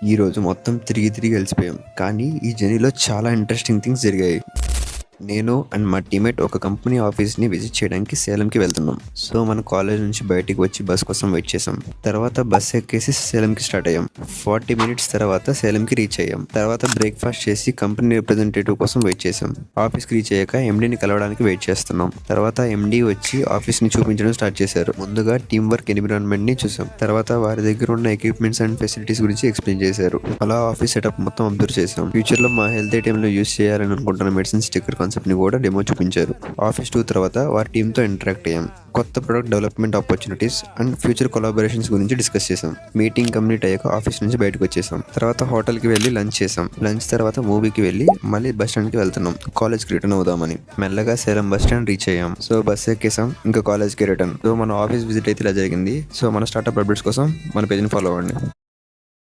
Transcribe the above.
ఈరోజు మొత్తం తిరిగి తిరిగి అలసిపోయాం. కానీ ఈ జర్నీలో చాలా ఇంట్రెస్టింగ్ థింగ్స్ జరిగాయి. నేను అండ్ మా టీమేట్ ఒక కంపెనీ ఆఫీస్ని విజిట్ చేయడానికి సేలంకి వెళ్తున్నాం. సో మన కాలేజ్ నుంచి బయటికి వచ్చి బస్ కోసం వెయిట్ చేసాం. తర్వాత బస్ ఎక్కేసి సేలంకి స్టార్ట్ అయ్యాం. 40 మినిట్స్ తర్వాత సేలంకి రీచ్ అయ్యాం. తర్వాత బ్రేక్ఫాస్ట్ చేసి కంపెనీ రిప్రజెంటేటివ్ కోసం వెయిట్ చేసాం. ఆఫీస్కి రీచ్ అయ్యాక ఎండీని కలవడానికి వెయిట్ చేస్తున్నాం. తర్వాత ఎండీ వచ్చి ఆఫీస్ని చూపించడం స్టార్ట్ చేశారు. ముందుగా టీమ్ వర్క్ ఎన్విరాన్మెంట్ ని చూసాం. తర్వాత వారి దగ్గర ఉన్న ఎక్విప్మెంట్స్ అండ్ ఫెసిలిటీస్ గురించి ఎక్స్ప్లెయిన్ చేశారు. అలా ఆఫీస్ సెటప్ మొత్తం అబ్జర్వ్ చేసాం. ఫ్యూచర్ లో మా హెల్త్ ఐటెం లో యూస్ చేయాలని అనుకుంటున్న మెడిసిన్ స్టిక్కర్ కాన్సెప్ట్ ని కూడా డెమో చూపించారు. ఆఫీస్ 2 తర్వాత వారి టీంతో ఇంటరాక్ట్ అయ్యాం. కొత్త product development opportunities and future collaborations గురించి డిస్కస్ చేసాం. మీటింగ్ కంప్లీట్ అయ్యాక ఆఫీస్ నుంచి బయటకు వచ్చేసాం. తర్వాత హోటల్కి వెళ్ళి లంచ్ చేసాం. లంచ్ తర్వాత మూవీకి వెళ్ళి మళ్ళీ బస్ స్టాండ్కి వెళ్తున్నాం కాలేజ్కి రిటర్న్ అవుదామని. మెల్లగా సేలం బస్ స్టాండ్ రీచ్ అయ్యాం. సో బస్ ఎక్కేసాం, ఇంకా కాలేజ్కి రిటర్న్. సో మన ఆఫీస్ విజిట్ అయితే ఇలా జరిగింది. సో మన స్టార్ట్అప్ అప్డేట్స్ కోసం మన పేజ్ని ఫాలో అవ్వండి.